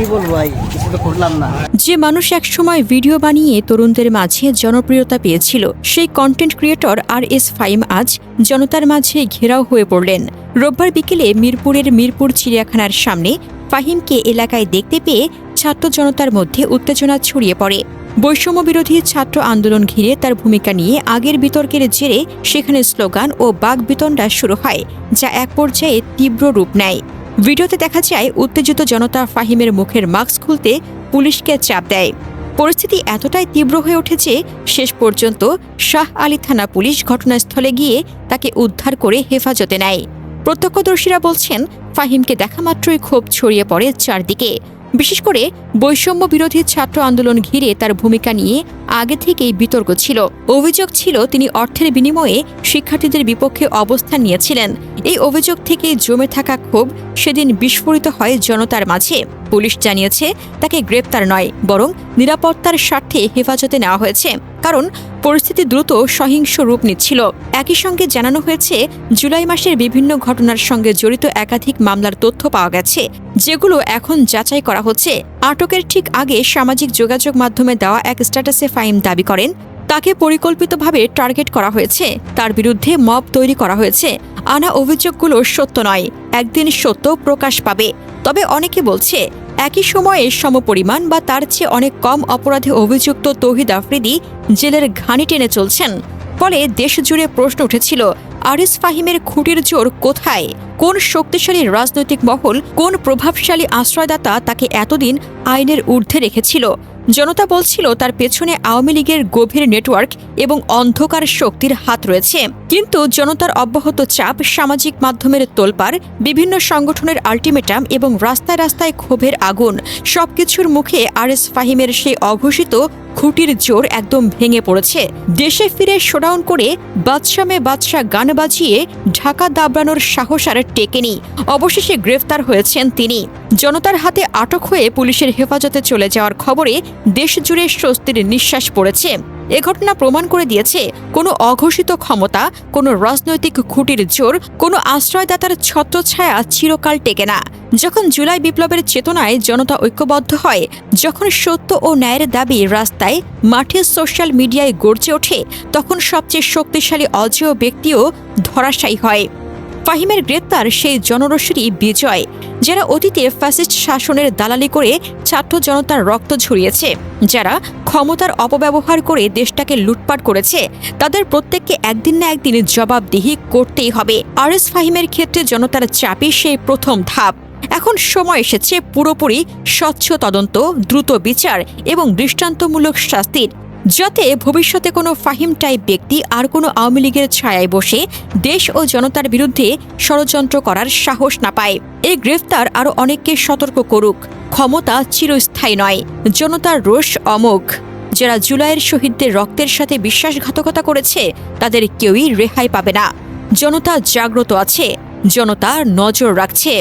কি বলবো ভাই, কিছু তো করলাম না। যে মানুষ একসময় ভিডিও বানিয়ে তরুণদের মাঝে জনপ্রিয়তা পেয়েছিল, সেই কন্টেন্ট ক্রিয়েটর RS ফাহিম আজ জনতার মাঝে ঘেরাও হয়ে পড়লেন। রোববার বিকেলে মিরপুরের মিরপুর চিড়িয়াখানার সামনে ফাহিমকে এলাকায় দেখতে পেয়ে ছাত্র জনতার মধ্যে উত্তেজনা ছড়িয়ে পড়ে। বৈষম্য বিরোধী ছাত্র আন্দোলন ঘিরে তার ভূমিকা নিয়ে আগের বিতর্কের জেরে সেখানে স্লোগান ও বাকবিতণ্ডা শুরু হয়, যা এক পর্যায়ে তীব্র রূপ নেয়। ভিডিওতে দেখা যায় উত্তেজিত জনতা ফাহিমের মুখের মাস্ক খুলতে পুলিশকে চাপ দেয়। পরিস্থিতি এতটাই তীব্র হয়ে ওঠে যে শেষ পর্যন্ত শাহ আলী থানা পুলিশ ঘটনাস্থলে গিয়ে তাকে উদ্ধার করে হেফাজতে নেয়। প্রত্যক্ষদর্শীরা বলছেন, ফাহিমকে দেখামাত্রই ক্ষোভ ছড়িয়ে পড়ে চারদিকে। বিশেষ করে বৈষম্য বিরোধী ছাত্র আন্দোলন ঘিরে তার ভূমিকা নিয়ে আগে থেকেই বিতর্ক ছিল। অভিযোগ ছিল তিনি অর্থের বিনিময়ে শিক্ষার্থীদের বিপক্ষে অবস্থান নিয়েছিলেন। এই অভিযোগ থেকে জমে থাকা ক্ষোভ সেদিন বিস্ফোরিত হয় জনতার মাঝে। পুলিশ জানিয়েছে তাকে গ্রেপ্তার নয়, বরং নিরাপত্তার স্বার্থে হেফাজতে নেওয়া হয়েছে, কারণ পরিস্থিতি দ্রুত সহিংস রূপ নিচ্ছিল। একই সঙ্গে জানানো হয়েছে, জুলাই মাসের বিভিন্ন ঘটনার সঙ্গে জড়িত একাধিক মামলার তথ্য পাওয়া গেছে, যেগুলো এখন যাচাই করা হচ্ছে। আটকের ঠিক আগে সামাজিক যোগাযোগ মাধ্যমে দেওয়া এক স্ট্যাটাসে ফাহিম দাবি করেন, তাকে পরিকল্পিতভাবে টার্গেট করা হয়েছে, তার বিরুদ্ধে মব তৈরি করা হয়েছে। আনা অভিযোগগুলো সত্য নয়, একদিন সত্য প্রকাশ পাবে। তবে অনেকে বলছে, একই সময়ে সমপরিমাণ বা তার চেয়ে অনেক কম অপরাধে অভিযুক্ত তৌহিদ আফ্রিদি জেলের ঘানি টেনে চলছেন। ফলে দেশজুড়ে প্রশ্ন উঠেছিল, RS ফাহিমের খুঁটির জোর কোথায়? কোন শক্তিশালী রাজনৈতিক মহল, কোন প্রভাবশালী আশ্রয়দাতা তাকে এতদিন আইনের ঊর্ধ্বে রেখেছিল? জনতা বলছিল তার পেছনে আওয়ামী লীগের গভীর নেটওয়ার্ক এবং অন্ধকার শক্তির হাত রয়েছে। কিন্তু জনতার অব্যাহত চাপ, সামাজিক মাধ্যমের তোলপাড়, বিভিন্ন সংগঠনের আল্টিমেটাম এবং রাস্তায় রাস্তায় ক্ষোভের আগুন, সবকিছুর মুখে RS ফাহিমের সেই অঘোষিত খুঁটির জোর একদম ভেঙে পড়েছে। দেশে ফিরে শোডাউন করে বাদশামে বাদশাহ গান বাজিয়ে ঢাকা দাবড়ানোর সাহস আর টেকেনি। অবশেষে গ্রেফতার হয়েছেন তিনি। জনতার হাতে আটক হয়ে পুলিশের হেফাজতে চলে যাওয়ার খবরে দেশজুড়ে স্বস্তির নিঃশ্বাস পড়েছে। এ ঘটনা প্রমাণ করে দিয়েছে, কোনো অঘোষিত ক্ষমতা, কোনো রাজনৈতিক খুঁটির জোর, কোনো আশ্রয়দাতার ছত্রছায়া চিরকাল টেকে না। যখন জুলাই বিপ্লবের চেতনায় জনতা ঐক্যবদ্ধ হয়, যখন সত্য ও ন্যায়ের দাবি রাস্তায়, মাঠে, সোশ্যাল মিডিয়ায় গর্জে ওঠে, তখন সবচেয়ে শক্তিশালী অজেয় ব্যক্তিও ধরাশায়ী হয়। ফাহিমের গ্রেপ্তার সেই জনরোষেরই বিজয়, যারা অতীতে ফ্যাসিস্ট শাসনের দালালি করে ছাত্র জনতার রক্ত ঝরিয়েছে, যারা ক্ষমতার অপব্যবহার করে দেশটাকে লুটপাট করেছে, তাদের প্রত্যেককে একদিন না একদিন জবাবদিহি করতেই হবে। RS ফাহিমের ক্ষেত্রে জনতার চাপই সেই প্রথম ধাপ। এখন সময় এসেছে পুরোপুরি স্বচ্ছ তদন্ত, দ্রুত বিচার এবং দৃষ্টান্তমূলক শাস্তির, যাতে ভবিষ্যতে কোনো ফাহিম টাইপ ব্যক্তি আর কোনো আওয়ামী লীগের ছায়ায় বসে দেশ ও জনতার বিরুদ্ধে ষড়যন্ত্র করার সাহস না পায়। এই গ্রেফতার আরও অনেককে সতর্ক করুক, ক্ষমতা চিরস্থায়ী নয়, জনতার রোষ অমোঘ। যারা জুলাইয়ের শহীদদের রক্তের সাথে বিশ্বাসঘাতকতা করেছে, তাদের কেউই রেহাই পাবে না। জনতা জাগ্রত আছে, জনতা নজর রাখছে।